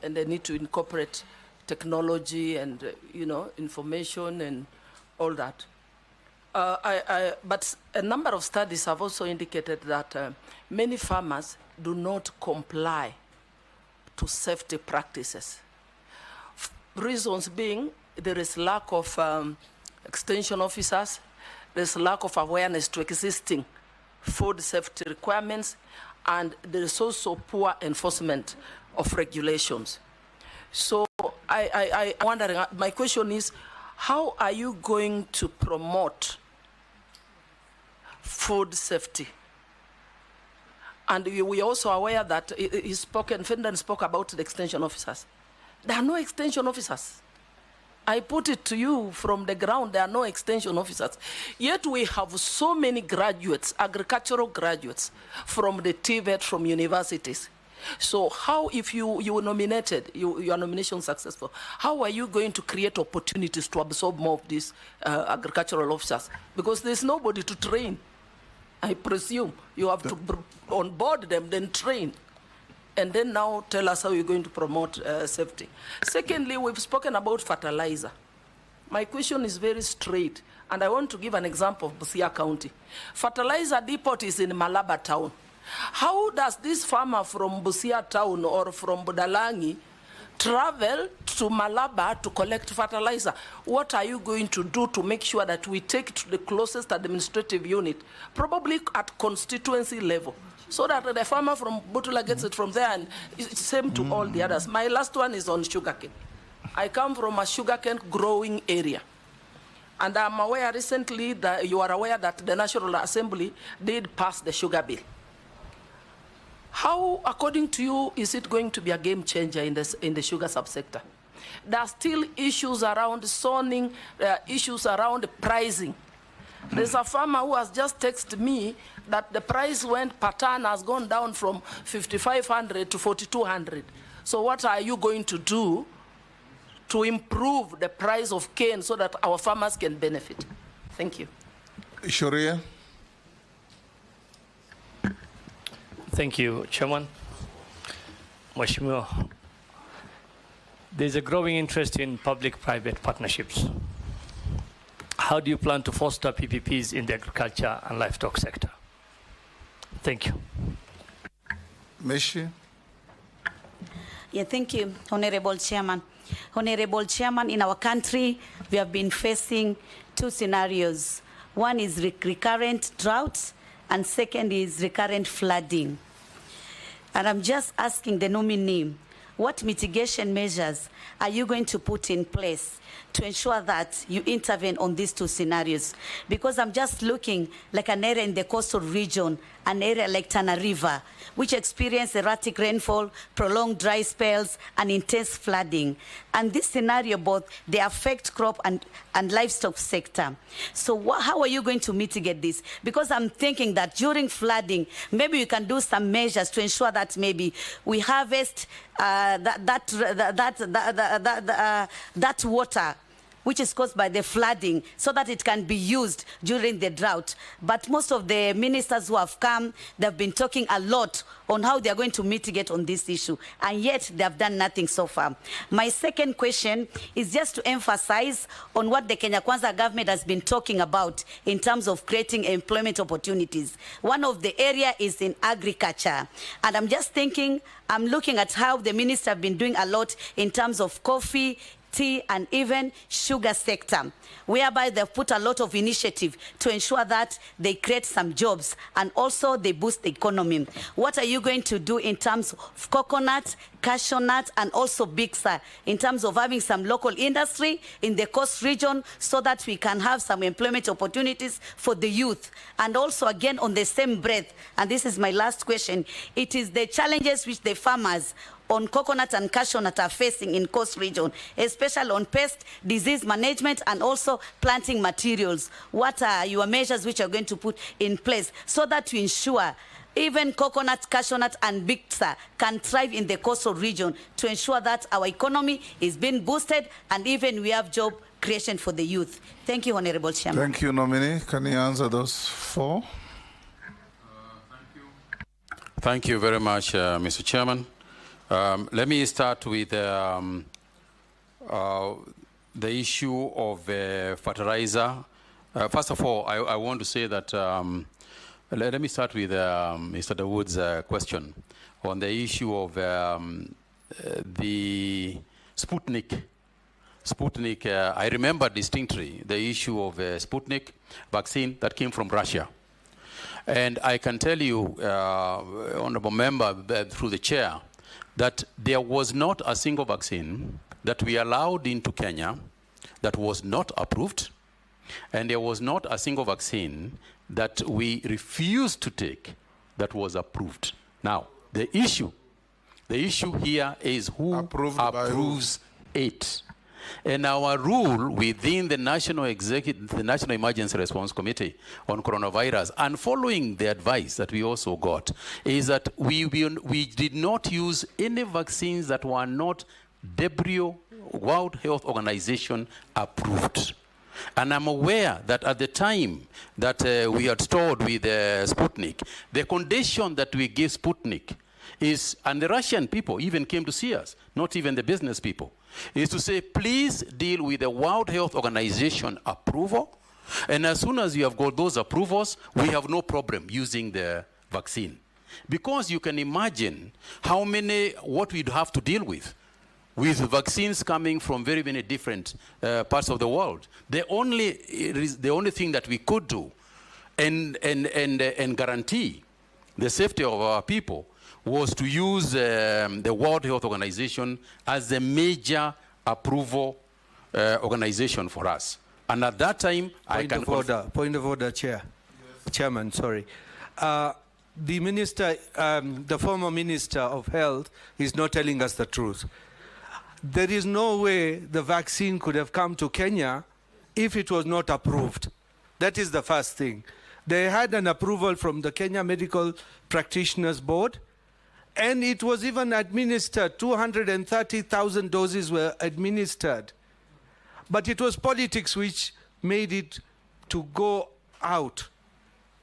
and they need to incorporate technology and, information and all that. But a number of studies have also indicated that many farmers do not comply to safety practices. Reasons being, there is lack of extension officers, there's lack of awareness to existing food safety requirements, and there is also poor enforcement of regulations. So I wondering, my question is, how are you going to promote food safety? And we are also aware that Finland spoke about the extension officers. There are no extension officers. I put it to you from the ground, there are no extension officers. Yet we have so many graduates, agricultural graduates, from the TVET, from universities. So how, if you were nominated, your nomination successful, how are you going to create opportunities to absorb more of these agricultural officers? Because there's nobody to train. I presume you have to onboard them, then train. And then now tell us how you're going to promote safety. Secondly, we've spoken about fertilizer. My question is very straight, and I want to give an example of Busia County. Fertilizer depot is in Malaba town. How does this farmer from Busia town or from Budalangi travel to Malaba to collect fertilizer? What are you going to do to make sure that we take it to the closest administrative unit, probably at constituency level, so that the farmer from Butula gets it from there, and it's same to all the others? My last one is on sugarcane. I come from a sugarcane growing area. And I'm aware recently that you are aware that the National Assembly did pass the sugar bill. How, according to you, is it going to be a game changer in the sugar subsector? There are still issues around zoning, issues around pricing. There's a farmer who has just texted me that the price per ton has gone down from 5,500 to 4,200. So what are you going to do to improve the price of cane so that our farmers can benefit? Thank you. Sharia. Thank you, Chairman. Mheshimiwa, there's a growing interest in public-private partnerships. How do you plan to foster PPPs in the agriculture and livestock sector? Thank you. Meshi. Yeah, thank you, Honorable Chairman. Honorable Chairman, in our country, we have been facing two scenarios. One is recurrent drought, and second is recurrent flooding. And I'm just asking the nominee, what mitigation measures are you going to put in place to ensure that you intervene on these two scenarios? Because I'm just looking like an area in the coastal region, an area like Tana River, which experience erratic rainfall, prolonged dry spells, and intense flooding. And this scenario, both, they affect crop and livestock sector. So how are you going to mitigate this? Because I'm thinking that during flooding, maybe you can do some measures to ensure that maybe we harvest that water which is caused by the flooding, so that it can be used during the drought. But most of the ministers who have come, they've been talking a lot on how they are going to mitigate on this issue, and yet they have done nothing so far. My second question is just to emphasize on what the Kenya Kwanza government has been talking about in terms of creating employment opportunities. One of the area is in agriculture, and I'm just thinking, I'm looking at how the minister have been doing a lot in terms of coffee, tea, and even sugar sector, whereby they've put a lot of initiative to ensure that they create some jobs and also they boost the economy. What are you going to do in terms of coconut, cashew nut, and also Bixa, in terms of having some local industry in the coast region so that we can have some employment opportunities for the youth? And also, again, on the same breath, and this is my last question, it is the challenges which the farmers on coconut and cashew nut are facing in coast region, especially on pest, disease management, and also planting materials. What are your measures which are going to put in place so that to ensure even coconut, cashew nut, and Bixa can thrive in the coastal region, to ensure that our economy is being boosted and even we have job creation for the youth? Thank you, Honorable Chairman. Thank you, Nominee. Can you answer those four? Thank you very much, Mr. Chairman. Let me start with the issue of fertilizer. First of all, I want to say that, let me start with Mr. Dawood's question on the issue of the Sputnik. I remember distinctly the issue of Sputnik vaccine that came from Russia. And I can tell you, Honorable Member, through the chair, that there was not a single vaccine that we allowed into Kenya that was not approved, and there was not a single vaccine that we refused to take that was approved. Now, the issue here is who approves it. And our rule within the National Emergency Response Committee on coronavirus, and following the advice that we also got, is that we did not use any vaccines that were not WHO, World Health Organization approved. And I'm aware that at the time that we had stored with Sputnik, the condition that we gave Sputnik is, and the Russian people even came to see us, not even the business people, is to say, please deal with the World Health Organization approval, and as soon as you have got those approvals, we have no problem using the vaccine. Because you can imagine how many, what we'd have to deal with vaccines coming from very many different parts of the world. The only thing that we could do and guarantee the safety of our people was to use the World Health Organization as the major approval organization for us. And at that time, Point of order, Chair. Yes. Chairman, sorry. The minister, the former Minister of Health is not telling us the truth. There is no way the vaccine could have come to Kenya if it was not approved. That is the first thing. They had an approval from the Kenya Medical Practitioners Board, and it was even administered. 230,000 doses were administered. But it was politics which made it to go out.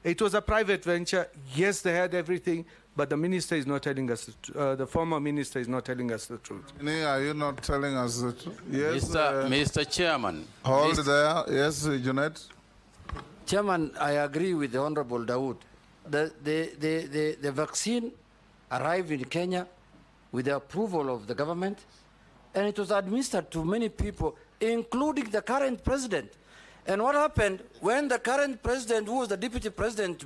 It was a private venture. Yes, they had everything, but the minister is not telling us, the former minister is not telling us the truth. Are you not telling us the truth? Yes, Mr. Chairman. Hold there. Yes, Junet. Chairman, I agree with the Honorable Dawood. The vaccine arrived in Kenya with the approval of the government, and it was administered to many people, including the current president. And what happened when the current president, who was the deputy president,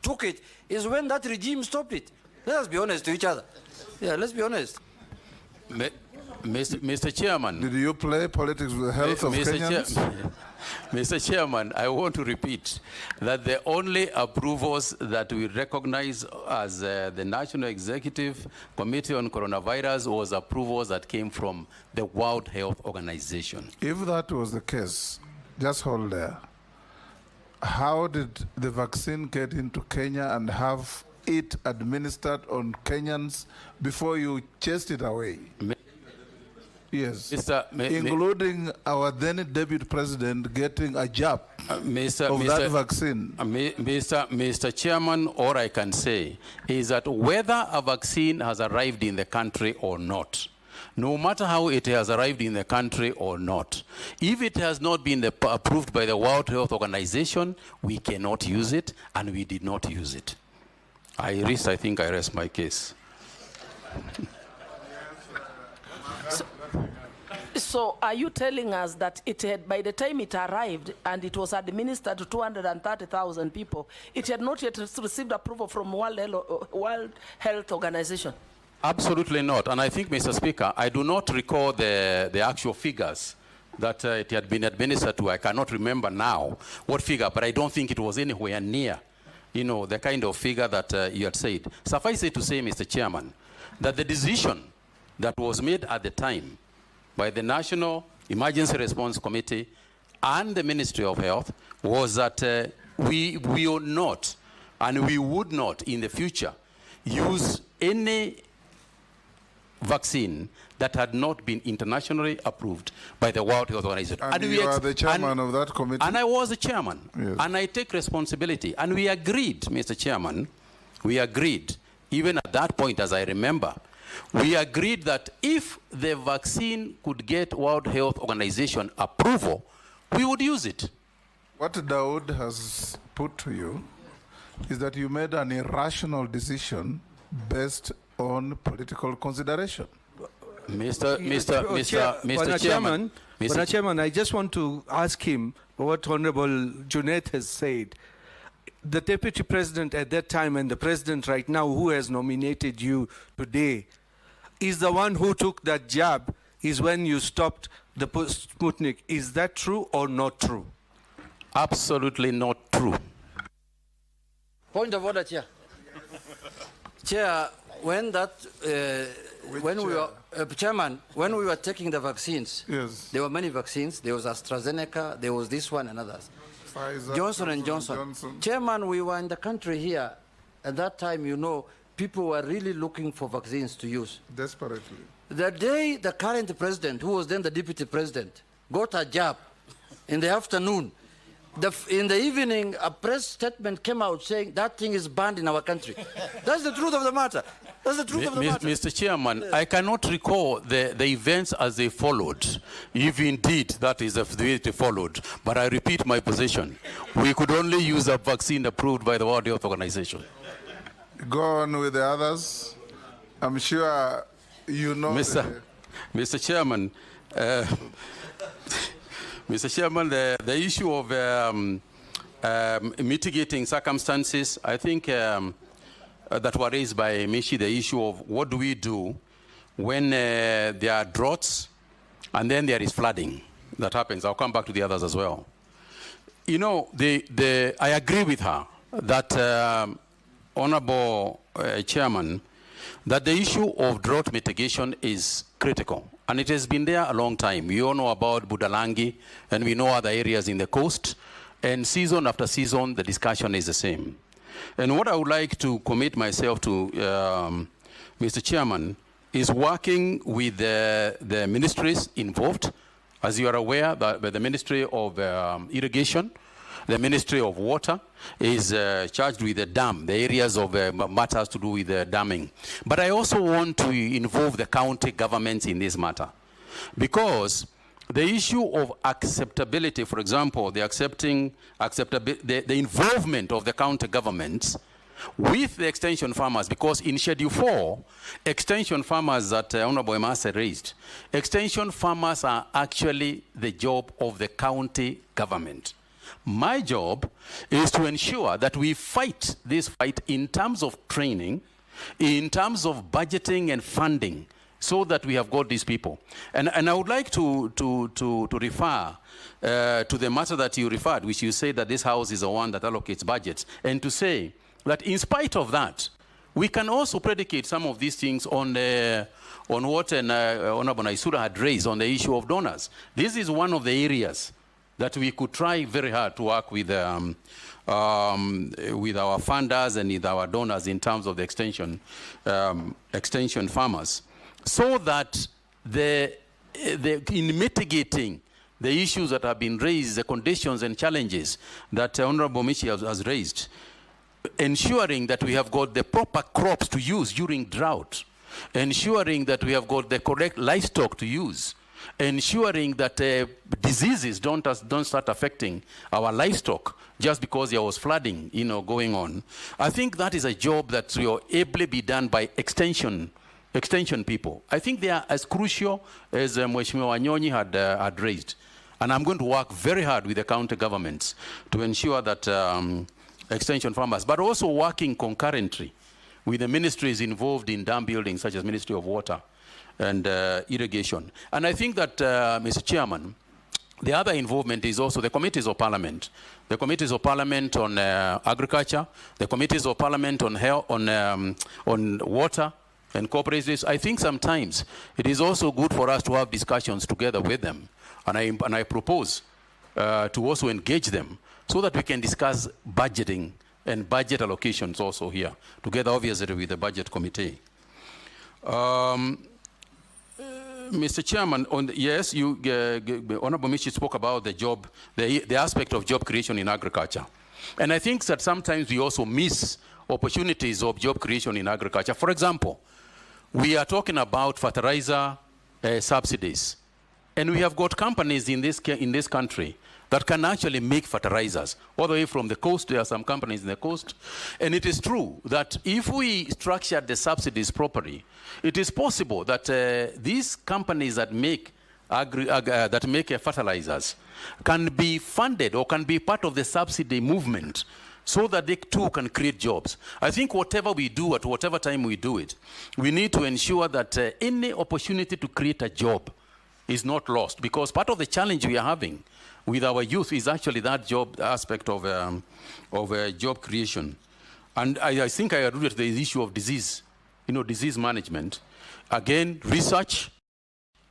took it, is when that regime stopped it. Let us be honest to each other. Yeah, let's be honest. Mr. Chairman. Did you play politics with the health of Kenyans? Mr. Chairman, I want to repeat that the only approvals that we recognize as the National Executive Committee on Coronavirus was approvals that came from the World Health Organization. If that was the case, just hold there. How did the vaccine get into Kenya and have it administered on Kenyans before you chased it away? Yes, including our then deputy president getting a jab of that vaccine. Mr. Chairman, all I can say is that whether a vaccine has arrived in the country or not, no matter how it has arrived in the country or not, if it has not been approved by the World Health Organization, we cannot use it, and we did not use it. I think I rest my case. So are you telling us that it had, by the time it arrived and it was administered to 230,000 people, it had not yet received approval from World Health Organization? Absolutely not. And I think, Mr. Speaker, I do not recall the actual figures that it had been administered to. I cannot remember now what figure, but I don't think it was anywhere near, the kind of figure that you had said. Suffice it to say, Mr. Chairman, that the decision that was made at the time by the National Emergency Response Committee and the Ministry of Health was that we will not, and we would not in the future, use any vaccine that had not been internationally approved by the World Health Organization. And you are the chairman of that committee? And I was the chairman. Yes. And I take responsibility. And we agreed, Mr. Chairman, we agreed, even at that point, as I remember, we agreed that if the vaccine could get World Health Organization approval, we would use it. What Daud has put to you is that you made an irrational decision based on political consideration. Mr. Chairman, I just want to ask him what Honorable Junaid has said. The Deputy President at that time and the President right now, who has nominated you today, is the one who took that jab, is when you stopped the Sputnik. Is that true or not true? Absolutely not true. Point of order, Chair. Chair, when that, when we were, Chairman, when we were taking the vaccines, Yes. there were many vaccines. There was AstraZeneca, there was this one and others. Pfizer, Johnson & Johnson. Chairman, we were in the country here. At that time, you know, people were really looking for vaccines to use. Desperately. The day the current president, who was then the deputy president, got a jab in the afternoon, in the evening, a press statement came out saying that thing is banned in our country. That's the truth of the matter. That's the truth of the matter. Mr. Chairman, I cannot recall the events as they followed, if indeed that is the way they followed. But I repeat my position. We could only use a vaccine approved by the World Health Organization. Go on with the others. I'm sure you know. Mr. Chairman, Mr. Chairman, the issue of mitigating circumstances, I think that were raised by Mishi, the issue of what do we do when there are droughts and then there is flooding that happens. I'll come back to the others as well. You know, I agree with her that, Honorable Chairman, that the issue of drought mitigation is critical. And it has been there a long time. We all know about Budalangi, and we know other areas in the coast. And season after season, the discussion is the same. And what I would like to commit myself to, Mr. Chairman, is working with the ministries involved. As you are aware, the Ministry of Irrigation, the Ministry of Water is charged with the dam, the areas of matters to do with the damming. But I also want to involve the county governments in this matter, because the issue of acceptability, for example, the involvement of the county governments with the extension farmers, because in Schedule 4, extension farmers that Honorable Emase raised, extension farmers are actually the job of the county government. My job is to ensure that we fight this fight in terms of training, in terms of budgeting and funding, so that we have got these people. And I would like to refer to the matter that you referred, which you say that this house is the one that allocates budgets, and to say that in spite of that, we can also predicate some of these things on what Honorable Naisura had raised on the issue of donors. This is one of the areas that we could try very hard to work with our funders and with our donors in terms of the extension farmers, so that in mitigating the issues that have been raised, the conditions and challenges that Honorable Michi has raised, ensuring that we have got the proper crops to use during drought, ensuring that we have got the correct livestock to use, ensuring that diseases don't start affecting our livestock just because there was flooding, going on. I think that is a job that will ably be done by extension people. I think they are as crucial as Mheshimiwa Wanyonyi had raised. And I'm going to work very hard with the county governments to ensure that extension farmers, but also working concurrently with the ministries involved in dam building, such as Ministry of Water and irrigation. And I think that, Mr. Chairman, the other involvement is also the committees of parliament. The committees of parliament on agriculture, the committees of parliament on health, on water and cooperatives. I think sometimes it is also good for us to have discussions together with them. And I propose to also engage them so that we can discuss budgeting and budget allocations also here, together obviously with the budget committee. Mr. Chairman, yes, Honorable Michi spoke about the job, the aspect of job creation in agriculture. And I think that sometimes we also miss opportunities of job creation in agriculture. For example, we are talking about fertilizer subsidies. And we have got companies in this country that can actually make fertilizers. All the way from the coast, there are some companies in the coast. And it is true that if we structure the subsidies properly, it is possible that these companies that make fertilizers can be funded or can be part of the subsidy movement so that they too can create jobs. I think whatever we do, at whatever time we do it, we need to ensure that any opportunity to create a job is not lost, because part of the challenge we are having with our youth is actually that job aspect of job creation. And I think I alluded to the issue of disease, disease management. Again, research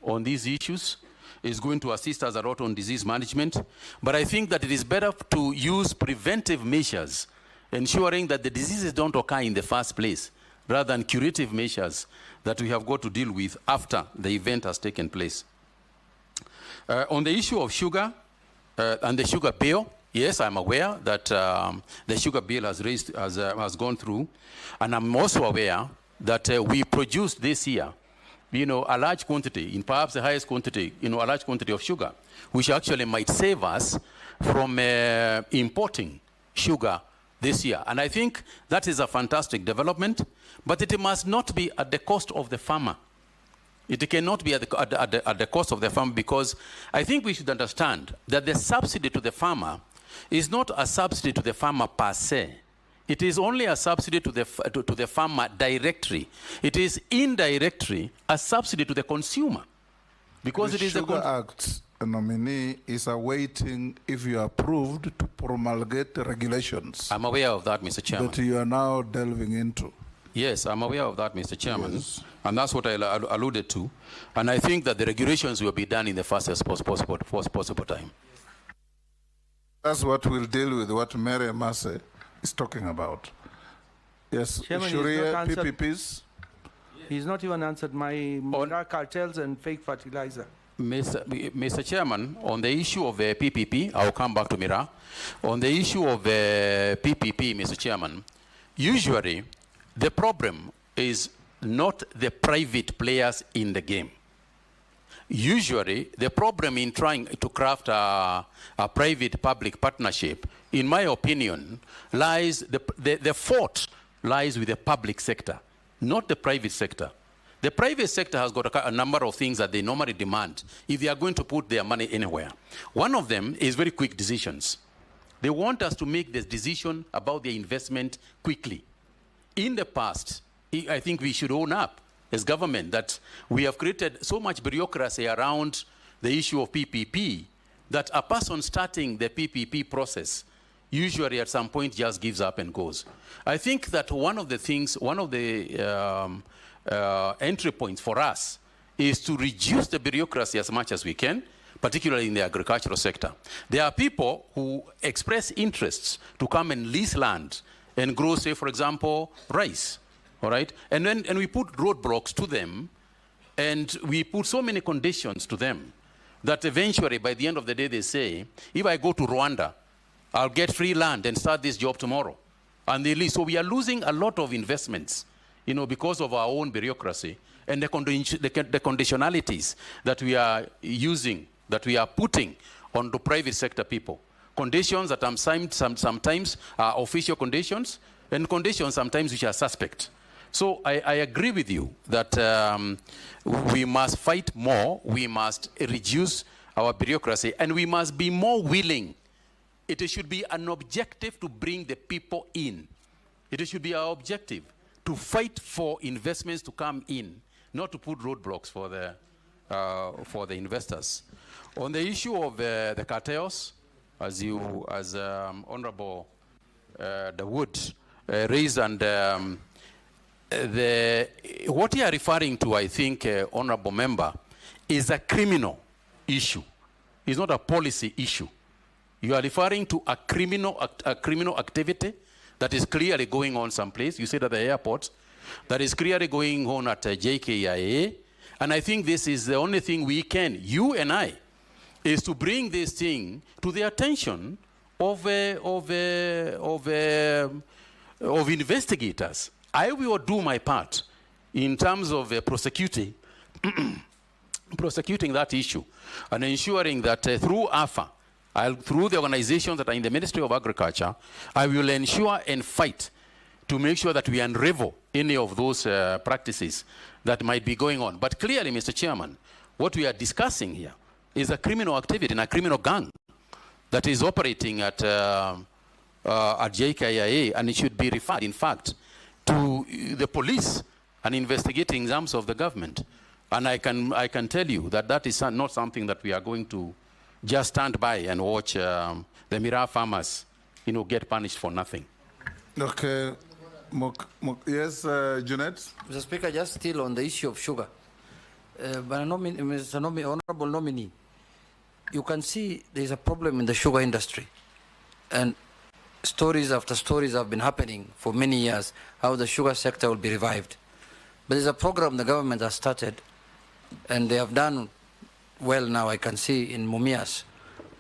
on these issues is going to assist us a lot on disease management. But I think that it is better to use preventive measures, ensuring that the diseases don't occur in the first place, rather than curative measures that we have got to deal with after the event has taken place. On the issue of sugar and the sugar bill, yes, I'm aware that the sugar bill has gone through, and I'm also aware that we produced this year, a large quantity, in perhaps the highest quantity, a large quantity of sugar, which actually might save us from importing sugar this year. And I think that is a fantastic development, but it must not be at the cost of the farmer. It cannot be at the cost of the farmer, because I think we should understand that the subsidy to the farmer is not a subsidy to the farmer per se. It is only a subsidy to the farmer directly. It is indirectly a subsidy to the consumer, because the it is Sugar Act nominee is awaiting if you are approved to promulgate the regulations. I'm aware of that, Mr. Chairman. That you are now delving into. Yes, I'm aware of that, Mr. Chairman. Yes. And that's what I alluded to. And I think that the regulations will be done in the fastest possible time. That's what we'll deal with, what Mary Massey is talking about. Yes, Chairman, Sharia, PPPs. He's not even answered my cartels and fake fertilizer. Mr. Chairman, on the issue of the PPP, I'll come back to Mira. On the issue of the PPP, Mr. Chairman, usually the problem is not the private players in the game. Usually, the problem in trying to craft a private-public partnership, in my opinion, lies, the fault lies with the public sector, not the private sector. The private sector has got a number of things that they normally demand if they are going to put their money anywhere. One of them is very quick decisions. They want us to make this decision about their investment quickly. In the past, I think we should own up as government that we have created so much bureaucracy around the issue of PPP that a person starting the PPP process usually at some point just gives up and goes. I think that one of the entry points for us is to reduce the bureaucracy as much as we can, particularly in the agricultural sector. There are people who express interests to come and lease land and grow, say, for example, rice, all right? And we put roadblocks to them, and we put so many conditions to them that eventually, by the end of the day, they say, if I go to Rwanda, I'll get free land and start this job tomorrow. And they leave. So we are losing a lot of investments, because of our own bureaucracy and the conditionalities that we are using, that we are putting on the private sector people. Conditions that sometimes are official conditions, and conditions sometimes which are suspect. So I agree with you that we must fight more, we must reduce our bureaucracy, and we must be more willing. It should be an objective to bring the people in. It should be our objective to fight for investments to come in, not to put roadblocks for the investors. On the issue of the cartels, as Honorable Dawood raised, and what you are referring to, I think, Honorable Member, is a criminal issue. It's not a policy issue. You are referring to a criminal activity that is clearly going on someplace. You said at the airport, that is clearly going on at JKIA. And I think this is the only thing we can, you and I, is to bring this thing to the attention of investigators. I will do my part in terms of prosecuting that issue and ensuring that through AFA, through the organizations that are in the Ministry of Agriculture, I will ensure and fight to make sure that we unravel any of those practices that might be going on. But clearly, Mr. Chairman, what we are discussing here is a criminal activity and a criminal gang that is operating at JKIA, and it should be referred, in fact, to the police and investigating arms of the government. And I can tell you that that is not something that we are going to just stand by and watch the Miraa farmers, get punished for nothing. Okay. Yes, Junet? Mr. Speaker, just still on the issue of sugar. Honorable Nominee, you can see there is a problem in the sugar industry. And stories after stories have been happening for many years, how the sugar sector will be revived. But there's a program the government has started, and they have done well now, I can see in Mumias,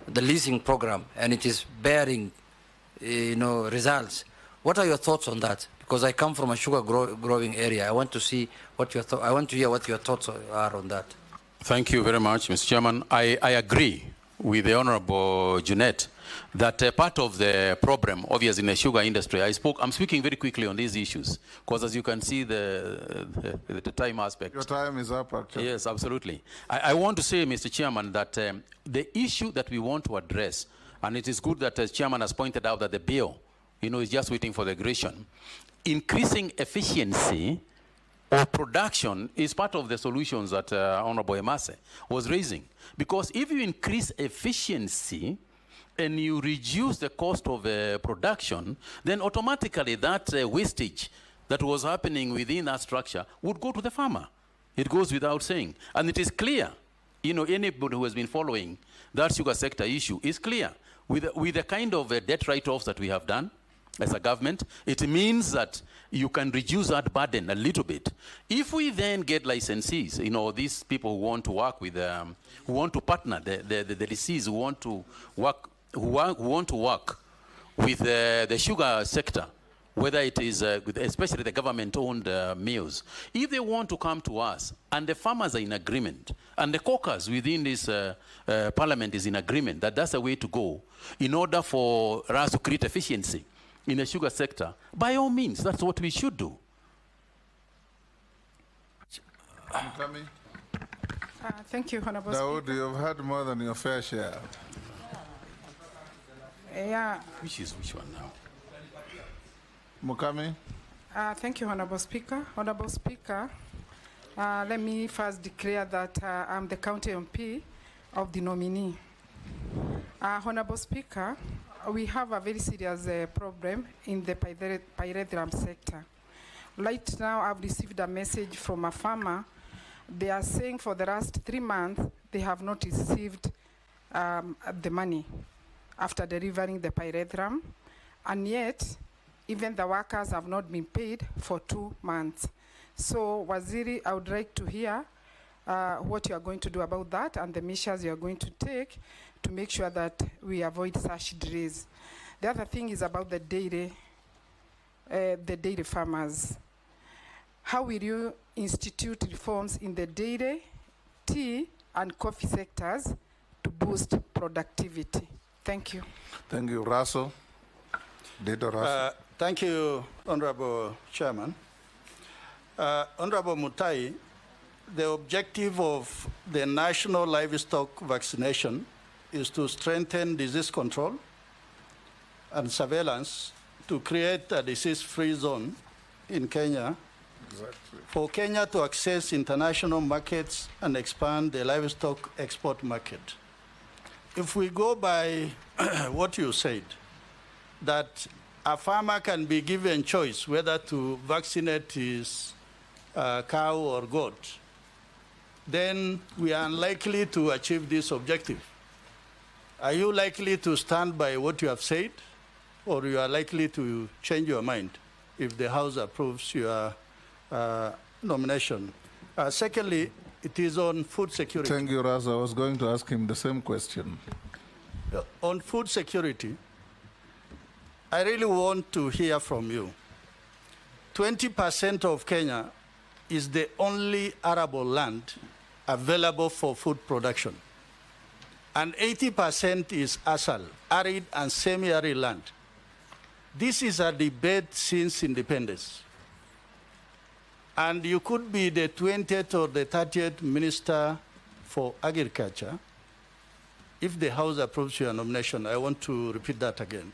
the leasing program, and it is bearing results. What are your thoughts on that? Because I come from a sugar growing area. I want to see what your I want to hear what your thoughts are on that. Thank you very much, Mr. Chairman. I agree with the Honorable Junet that part of the problem, obviously, in the sugar industry, I'm speaking very quickly on these issues, because as you can see, the time aspect. Your time is up, actually. Yes, absolutely. I want to say, Mr. Chairman, that the issue that we want to address, and it is good that the Chairman has pointed out that the bill, is just waiting for the aggression. Increasing efficiency or production is part of the solutions that Honorable Emase was raising. Because if you increase efficiency and you reduce the cost of production, then automatically that wastage that was happening within that structure would go to the farmer. It goes without saying. And it is clear, anybody who has been following that sugar sector issue is clear. With the kind of debt write-offs that we have done as a government, it means that you can reduce that burden a little bit. If we then get licensees, these people who want to work with, who want to partner, the lessees who want to work, with the sugar sector, whether it is, especially the government-owned mills, if they want to come to us, and the farmers are in agreement, and the caucus within this parliament is in agreement that that's the way to go, in order for us to create efficiency in the sugar sector, by all means, that's what we should do. Thank you, Honorable Dawood, Speaker. you've had more than your fair share. Yeah. Which one now? Mukami? Thank you, Honorable Speaker. Honorable Speaker, let me first declare that I'm the county MP of the nominee. Honorable Speaker, we have a very serious problem in the pyrethrum sector. Right now, I've received a message from a farmer. They are saying for the last 3 months, they have not received the money after delivering the pyrethrum, and yet, even the workers have not been paid for 2 months. So, Waziri, I would like to hear what you are going to do about that and the measures you are going to take to make sure that we avoid such delays. The other thing is about the dairy farmers. How will you institute reforms in the dairy, tea, and coffee sectors to boost productivity? Thank you. Thank you. Russell? Dito Russell? Thank you, Honorable Chairman. Honorable Mutahi, the objective of the national livestock vaccination is to strengthen disease control and surveillance to create a disease-free zone in Kenya, for Kenya to access international markets and expand the livestock export market. If we go by what you said, that a farmer can be given choice whether to vaccinate his cow or goat, then we are unlikely to achieve this objective. Are you likely to stand by what you have said, or you are likely to change your mind if the House approves your nomination? Secondly, it is on food security. Thank you, Russell. I was going to ask him the same question. On food security, I really want to hear from you. 20% of Kenya is the only arable land available for food production. And 80% is ASAL, arid and semi-arid land. This is a debate since independence. And you could be the 20th or the 30th Minister for Agriculture. If the House approves your nomination, I want to repeat that again.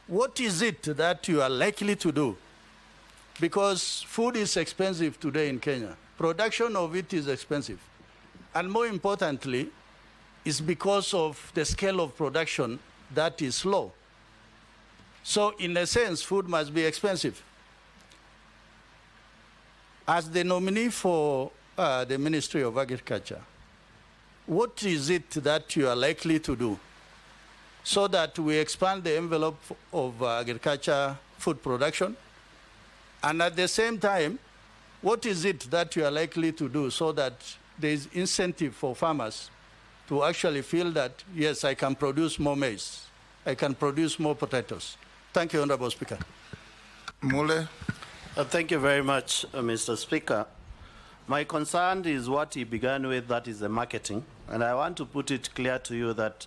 What is it that you are likely to do? Because food is expensive today in Kenya. Production of it is expensive. And more importantly, it's because of the scale of production that is low. So in a sense, food must be expensive. As the nominee for the Ministry of Agriculture, what is it that you are likely to do so that we expand the envelope of agriculture food production? And at the same time, what is it that you are likely to do so that there is incentive for farmers to actually feel that, yes, I can produce more maize, I can produce more potatoes? Thank you, Honorable Speaker. Mule. Thank you very much, Mr. Speaker. My concern is what he began with, that is the marketing. And I want to put it clear to you that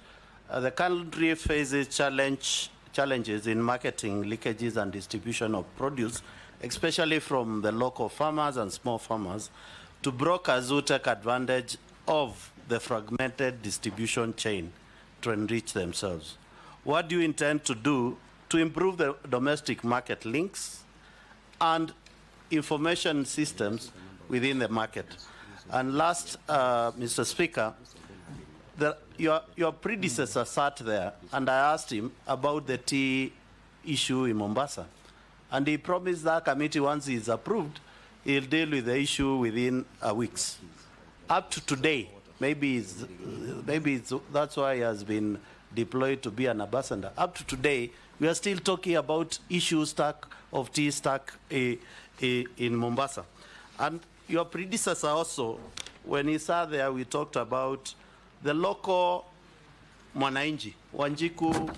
the country faces challenges in marketing, leakages, and distribution of produce, especially from the local farmers and small farmers, to brokers who take advantage of the fragmented distribution chain to enrich themselves. What do you intend to do to improve the domestic market links and information systems within the market? And last, Mr. Speaker, your predecessor sat there, and I asked him about the tea issue in Mombasa. And he promised that committee, once he's approved, he'll deal with the issue within weeks. Up to today, maybe that's why he has been deployed to be an ambassador. Up to today, we are still talking about issues of tea stack in Mombasa. And your predecessor also, when he sat there, we talked about the local Mwanainji, Wanjiku,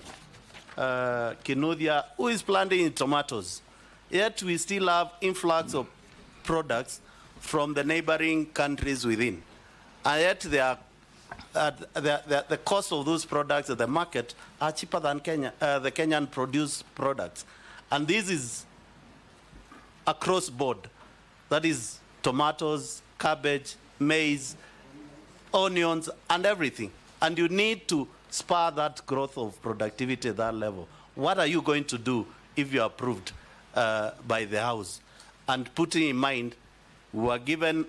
Kinuthia, who is planting tomatoes. Yet we still have influx of products from the neighboring countries within. And yet the cost of those products at the market are cheaper than the Kenyan produced products. And this is across board. That is tomatoes, cabbage, maize, onions, and everything. And you need to spur that growth of productivity at that level. What are you going to do if you're approved by the House? And putting in mind, we were given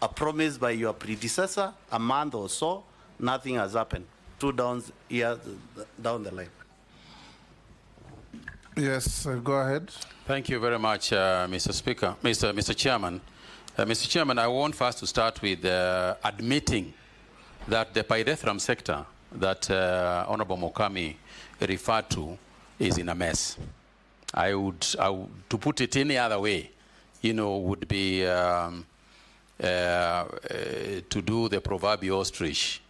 a promise by your predecessor a month or so, nothing has happened. 2 years down the line. Yes, go ahead. Thank you very much, Mr. Speaker, Mr. Chairman. Mr. Chairman, I want first to start with admitting that the pyrethrum sector that Honorable Mokami referred to is in a mess. To put it any other way, would be to do the proverbial ostrich,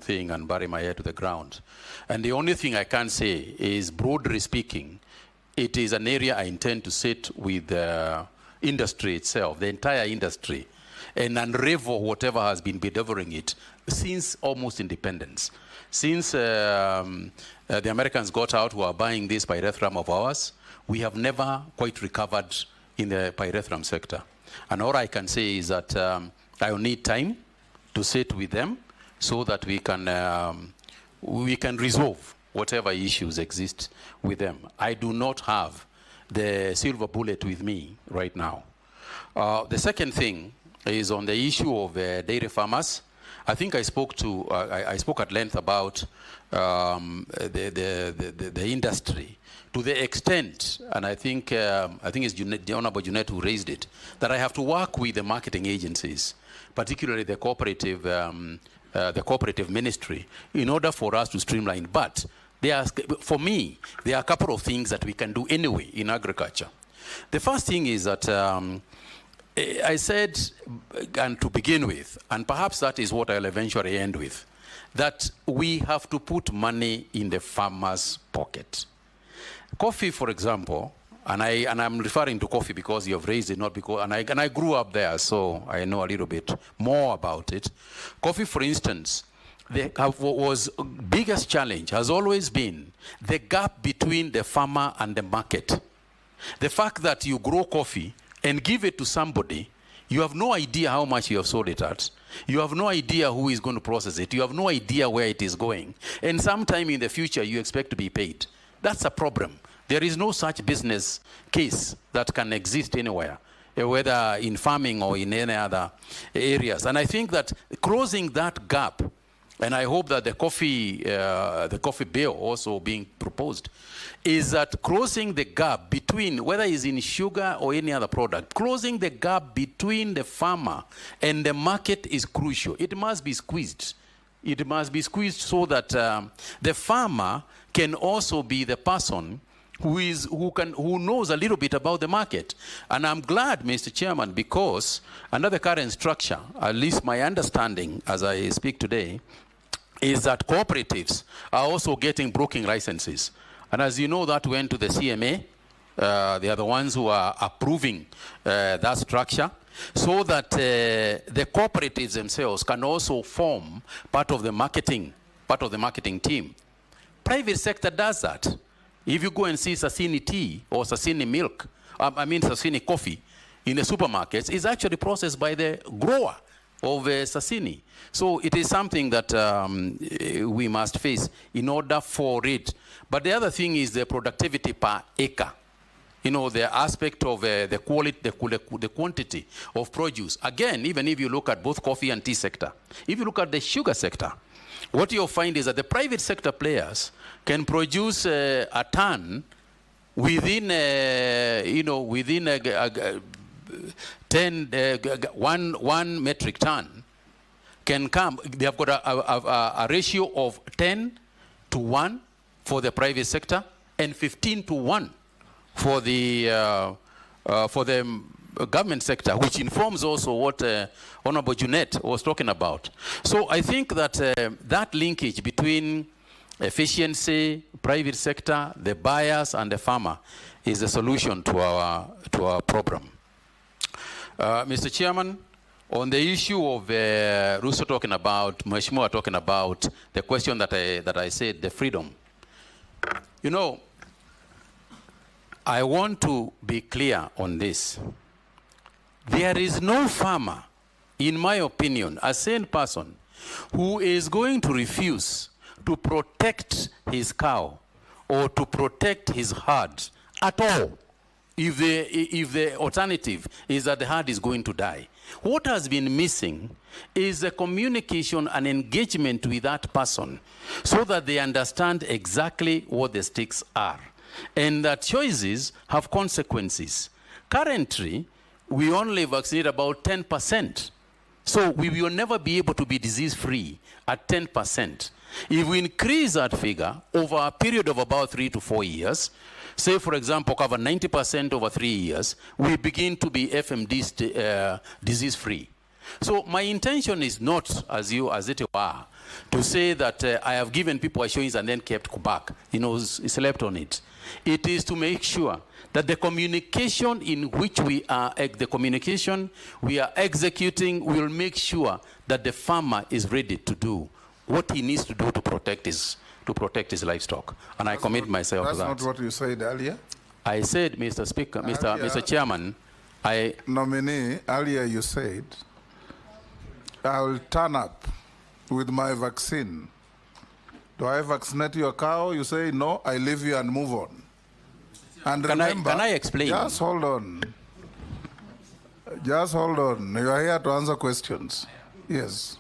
thing and bury my head to the ground. And the only thing I can say is, broadly speaking, it is an area I intend to sit with the industry itself, the entire industry, and unravel whatever has been bedeviling it since almost independence. Since the Americans got out who are buying this pyrethrum of ours, we have never quite recovered in the pyrethrum sector. And all I can say is that I will need time to sit with them so that we can resolve whatever issues exist with them. I do not have the silver bullet with me right now. The second thing is on the issue of dairy farmers. I think I spoke at length about the industry to the extent, and I think it's the Honorable Junet who raised it, that I have to work with the marketing agencies, particularly the cooperative ministry, in order for us to streamline. But for me, there are a couple of things that we can do anyway in agriculture. The first thing is that I said, and to begin with, and perhaps that is what I'll eventually end with, that we have to put money in the farmer's pocket. Coffee, for example, And I'm referring to coffee because you have raised it, not because, and I grew up there, so I know a little bit more about it. Coffee, for instance, was biggest challenge has always been the gap between the farmer and the market. The fact that you grow coffee and give it to somebody, you have no idea how much you have sold it at. You have no idea who is going to process it. You have no idea where it is going. And sometime in the future, you expect to be paid. That's a problem. There is no such business case that can exist anywhere, whether in farming or in any other areas. And I think that closing that gap, and I hope that the coffee bill also being proposed, is that closing the gap between, whether it's in sugar or any other product, closing the gap between the farmer and the market is crucial. It must be squeezed. It must be squeezed so that the farmer can also be the person who knows a little bit about the market. And I'm glad, Mr. Chairman, because under the current structure, at least my understanding as I speak today, is that cooperatives are also getting broking licenses. And as you know, that went to the CMA. They are the ones who are approving that structure, so that the cooperatives themselves can also form part of the marketing team. Private sector does that. If you go and see Sasini tea or Sasini milk, Sasini coffee in the supermarkets, it's actually processed by the grower of Sasini. So it is something that we must face in order for it. But the other thing is the productivity per acre. You know, the aspect of the quality, the quantity of produce. Again, even if you look at both coffee and tea sector, if you look at the sugar sector, what you'll find is that the private sector players can produce a ton within, one metric ton can come. They have got a ratio of 10:1 for the private sector and 15:1 for the government sector, which informs also what Honorable Junet was talking about. So I think that that linkage between efficiency, private sector, the buyers, and the farmer is the solution to our problem. Mr. Chairman, on the issue of Russo talking about, Mheshimiwa talking about the question that I said, the freedom. You know, I want to be clear on this. There is no farmer, in my opinion, a sane person, who is going to refuse to protect his cow or to protect his herd at all if the alternative is that the herd is going to die. What has been missing is a communication and engagement with that person so that they understand exactly what the stakes are and that choices have consequences. Currently, we only vaccinate about 10%. So we will never be able to be disease-free at 10%. If we increase that figure over a period of about 3 to 4 years, say, for example, cover 90% over 3 years, we begin to be FMD disease-free. So my intention is not, as it were, to say that I have given people assurance and then kept back, slept on it. It is to make sure that the communication in which we are executing will make sure that the farmer is ready to do what he needs to do to protect his livestock. And I commit myself to that. That's not what you said earlier. I said, Mr. Speaker, Mr. Chairman, Nominee, earlier you said, I will turn up with my vaccine. Do I vaccinate your cow? You say, no, I leave you and move on. And can remember, I explain? Just hold on. Just hold on. You are here to answer questions. Yes.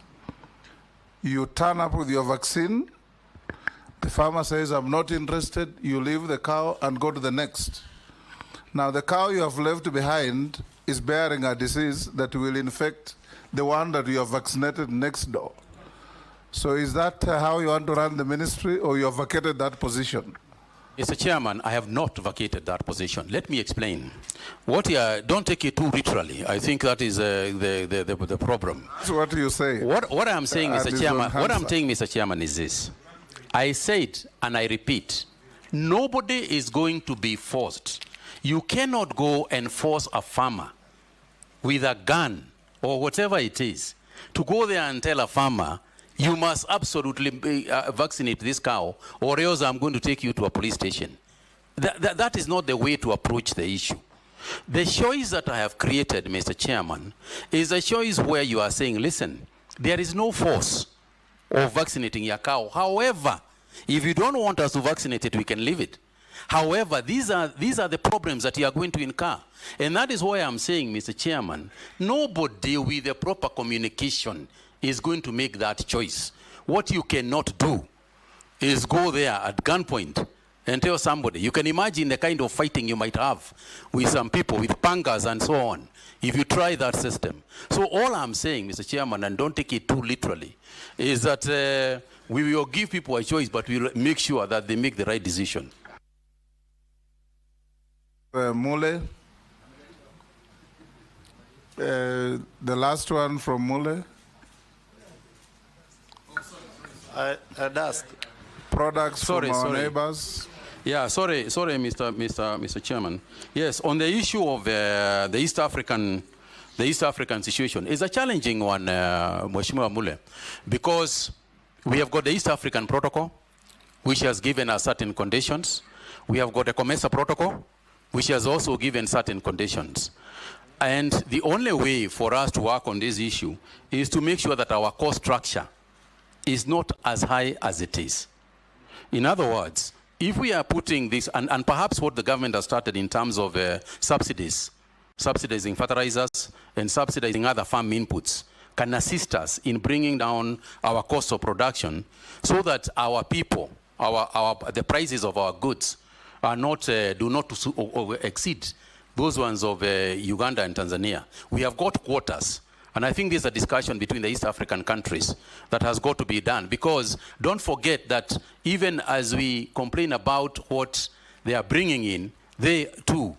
You turn up with your vaccine. The farmer says, I'm not interested. You leave the cow and go to the next. Now, the cow you have left behind is bearing a disease that will infect the one that you have vaccinated next door. So is that how you want to run the ministry, or you have vacated that position? Mr. Chairman, I have not vacated that position. Let me explain. Don't take it too literally. I think that is the problem. That's what you say. What I'm saying, Mr. Chairman, Mr. Chairman, is this. I said, and I repeat, nobody is going to be forced. you cannot go and force a farmer with a gun or whatever it is to go there and tell a farmer, you must absolutely vaccinate this cow or else I'm going to take you to a police station. That is not the way to approach the issue. The choice that I have created, Mr. Chairman, is a choice where you are saying, listen, there is no force of vaccinating your cow. However, if you don't want us to vaccinate it, we can leave it. However, these are the problems that you are going to incur. And that is why I'm saying, Mr. Chairman, nobody with the proper communication is going to make that choice. What you cannot do is go there at gunpoint and tell somebody. You can imagine the kind of fighting you might have with some people with pangas and so on if you try that system. So all I'm saying, Mr. Chairman, and don't take it too literally, is that we will give people a choice, but we will make sure that they make the right decision. Mule. The last one from Mule. I'd ask. Products from our neighbors. Yeah, sorry, Mr. Chairman. Yes, on the issue of the East African situation, is a challenging one, Mheshimiwa Mule, because we have got the East African Protocol, which has given us certain conditions. We have got the COMESA Protocol, which has also given certain conditions. And the only way for us to work on this issue is to make sure that our cost structure is not as high as it is. In other words, if we are putting this, and perhaps what the government has started in terms of subsidizing fertilizers and subsidizing other farm inputs, can assist us in bringing down our cost of production so that our people, the prices of our goods are not, do not exceed those ones of Uganda and Tanzania. We have got quotas. And I think there's a discussion between the East African countries that has got to be done, because don't forget that even as we complain about what they are bringing in, they too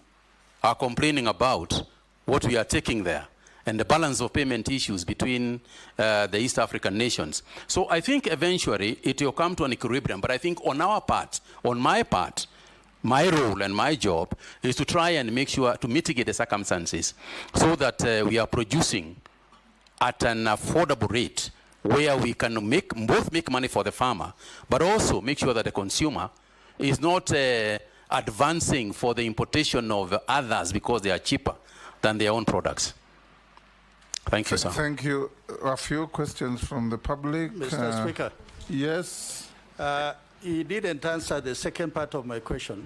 are complaining about what we are taking there and the balance of payment issues between the East African nations. So I think eventually it will come to an equilibrium, but I think on our part, on my part, my role and my job is to try and make sure to mitigate the circumstances so that we are producing at an affordable rate where we can both make money for the farmer, but also make sure that the consumer is not advancing for the importation of others because they are cheaper than their own products. Thank you, sir. Thank you. A few questions from the public. Mr. Speaker. Yes. He didn't answer the second part of my question.